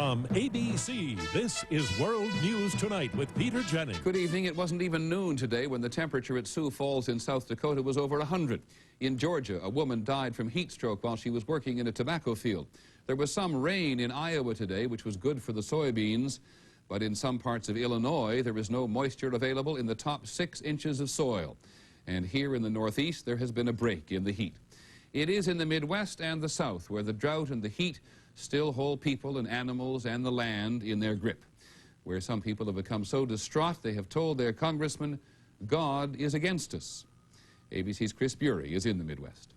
From ABC, this is World News Tonight with Peter Jennings. Good evening. It wasn't even noon today when the temperature at Sioux Falls in South Dakota was over 100. In Georgia, a woman died from heat stroke while she was working in a tobacco field. There was some rain in Iowa today, which was good for the soybeans. But in some parts of Illinois, there is no moisture available in the top 6 inches of soil. And here in the Northeast, there has been a break in the heat. It is in the Midwest and the South where the drought and the heat still hold people and animals and the land in their grip, where some people have become so distraught they have told their congressman, God is against us. ABC's Chris Bury is in the Midwest.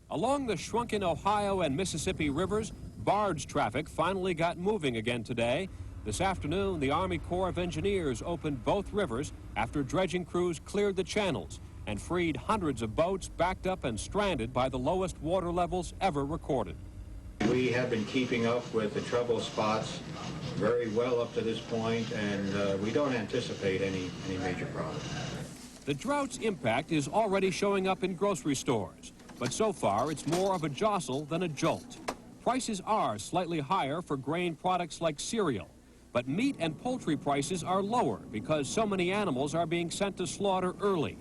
Along the shrunken Ohio and Mississippi rivers, barge traffic finally got moving again today. This afternoon, the Army Corps of Engineers opened both rivers after dredging crews cleared the channels and freed hundreds of boats backed up and stranded by the lowest water levels ever recorded. We have been keeping up with the trouble spots very well up to this point, and we don't anticipate any major problems. The drought's impact is already showing up in grocery stores, but so far it's more of a jostle than a jolt. Prices are slightly higher for grain products like cereal, but meat and poultry prices are lower because so many animals are being sent to slaughter early.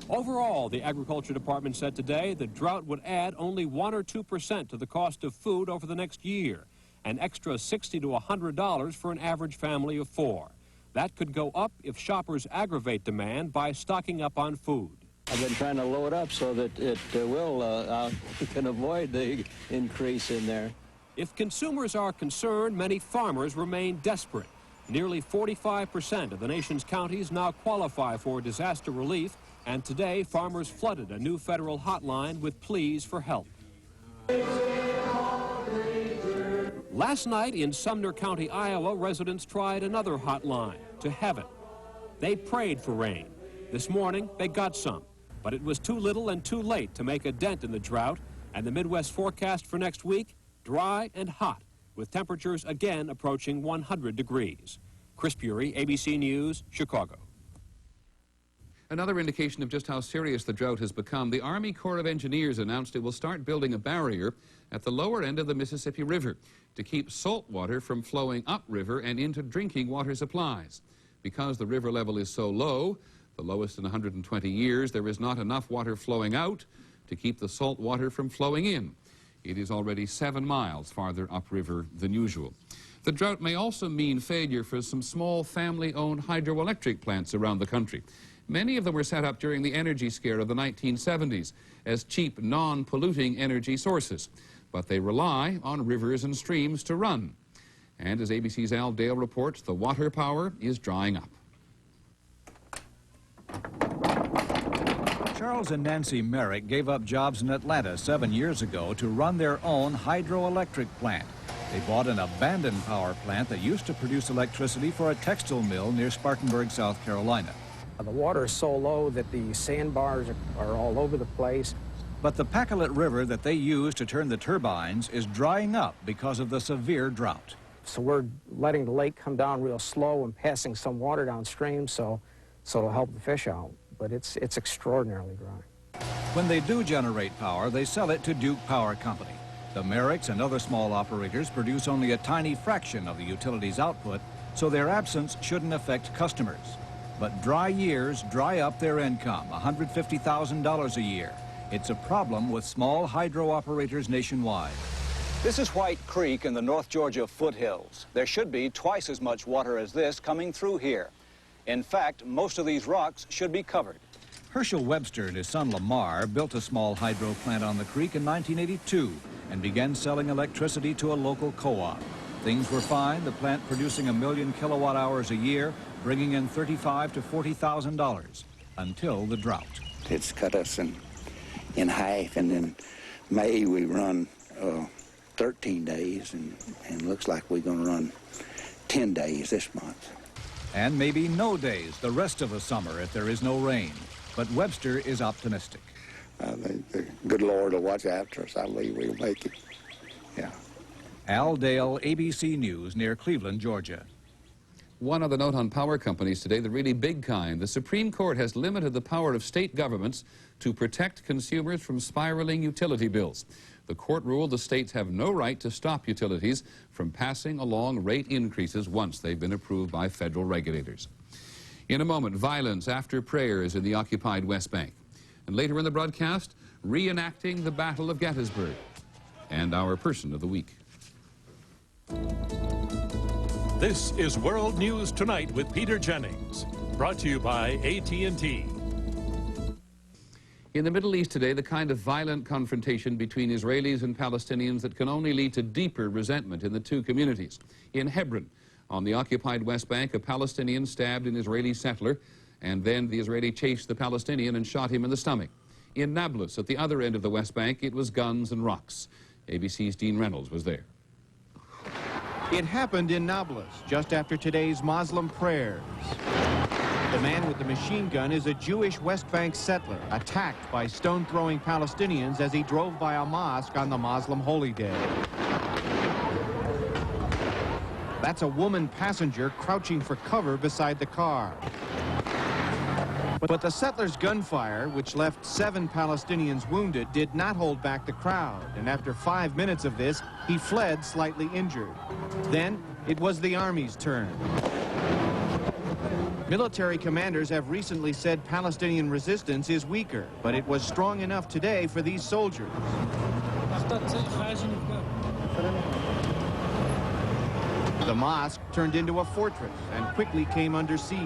Overall, the Agriculture Department said today the drought would add only 1 or 2% to the cost of food over the next year, an extra $60 to $100 for an average family of 4. That could go up if shoppers aggravate demand by stocking up on food. I've been trying to load up so that it can avoid the increase in there. If consumers are concerned, many farmers remain desperate. Nearly 45% of the nation's counties now qualify for disaster relief, and today farmers flooded a new federal hotline with pleas for help. Last night in Sumner County, Iowa, residents tried another hotline, to heaven. They prayed for rain. This morning, they got some, but it was too little and too late to make a dent in the drought, and the Midwest forecast for next week, dry and hot, with temperatures again approaching 100 degrees. Chris Bury, ABC News, Chicago. Another indication of just how serious the drought has become, the Army Corps of Engineers announced it will start building a barrier at the lower end of the Mississippi River to keep salt water from flowing upriver and into drinking water supplies. Because the river level is so low, the lowest in 120 years, there is not enough water flowing out to keep the salt water from flowing in. It is already 7 miles farther upriver than usual. The drought may also mean failure for some small family-owned hydroelectric plants around the country. Many of them were set up during the energy scare of the 1970s as cheap, non-polluting energy sources, but they rely on rivers and streams to run. And as ABC's Al Dale reports, the water power is drying up. Charles and Nancy Merrick gave up jobs in Atlanta 7 years ago to run their own hydroelectric plant. They bought an abandoned power plant that used to produce electricity for a textile mill near Spartanburg, South Carolina. The water is so low that the sandbars are all over the place. But the Pacolet River that they use to turn the turbines is drying up because of the severe drought. So we're letting the lake come down real slow and passing some water downstream so it'll help the fish out. But it's extraordinarily dry. When they do generate power, they sell it to Duke Power Company. The Merricks and other small operators produce only a tiny fraction of the utility's output, so their absence shouldn't affect customers. But dry years dry up their income, $150,000 a year. It's a problem with small hydro operators nationwide. This is White Creek in the North Georgia foothills. There should be twice as much water as this coming through here. In fact, most of these rocks should be covered. Herschel Webster and his son Lamar built a small hydro plant on the creek in 1982 and began selling electricity to a local co-op. Things were fine, the plant producing 1 million kilowatt hours a year, bringing in $35,000 to $40,000 until the drought. It's cut us in half, and in May we run 13 days, and looks like we're going to run 10 days this month. And maybe no days the rest of the summer if there is no rain. But Webster is optimistic. The good Lord will watch after us. I believe we'll make it. Yeah. Al Dale, ABC News, near Cleveland, Georgia. One other note on power companies today, the really big kind. The Supreme Court has limited the power of state governments to protect consumers from spiraling utility bills. The court ruled the states have no right to stop utilities from passing along rate increases once they've been approved by federal regulators. In a moment, violence after prayers in the occupied West Bank. And later in the broadcast, reenacting the Battle of Gettysburg. And our person of the week. This is World News Tonight with Peter Jennings. Brought to you by AT&T. In the Middle East today, the kind of violent confrontation between Israelis and Palestinians that can only lead to deeper resentment in the two communities. In Hebron, on the occupied West Bank, a Palestinian stabbed an Israeli settler, and then the Israeli chased the Palestinian and shot him in the stomach. In Nablus, at the other end of the West Bank, it was guns and rocks. ABC's Dean Reynolds was there. It happened in Nablus, just after today's Muslim prayers. The man with the machine gun is a Jewish West Bank settler, attacked by stone-throwing Palestinians as he drove by a mosque on the Muslim holy day. That's a woman passenger crouching for cover beside the car. But the settler's gunfire, which left 7 Palestinians wounded, did not hold back the crowd. And after 5 minutes of this, he fled slightly injured. Then it was the Army's turn. Military commanders have recently said Palestinian resistance is weaker, but it was strong enough today for these soldiers. The mosque turned into a fortress and quickly came under siege.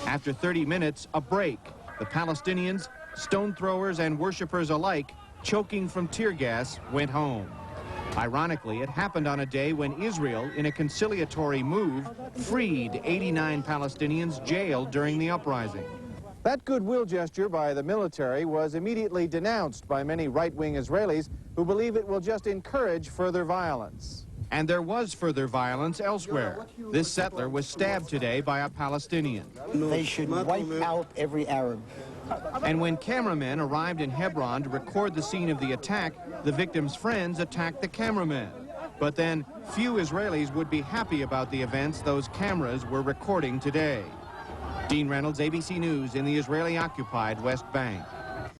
After 30 minutes, a break. The Palestinians, stone throwers and worshippers alike, choking from tear gas, went home. Ironically, it happened on a day when Israel, in a conciliatory move, freed 89 Palestinians jailed during the uprising. That goodwill gesture by the military was immediately denounced by many right-wing Israelis who believe it will just encourage further violence. And there was further violence elsewhere. This settler was stabbed today by a Palestinian. They should wipe out every Arab. And when cameramen arrived in Hebron to record the scene of the attack, the victim's friends attacked the cameramen. But then, few Israelis would be happy about the events those cameras were recording today. Dean Reynolds, ABC News, in the Israeli-occupied West Bank.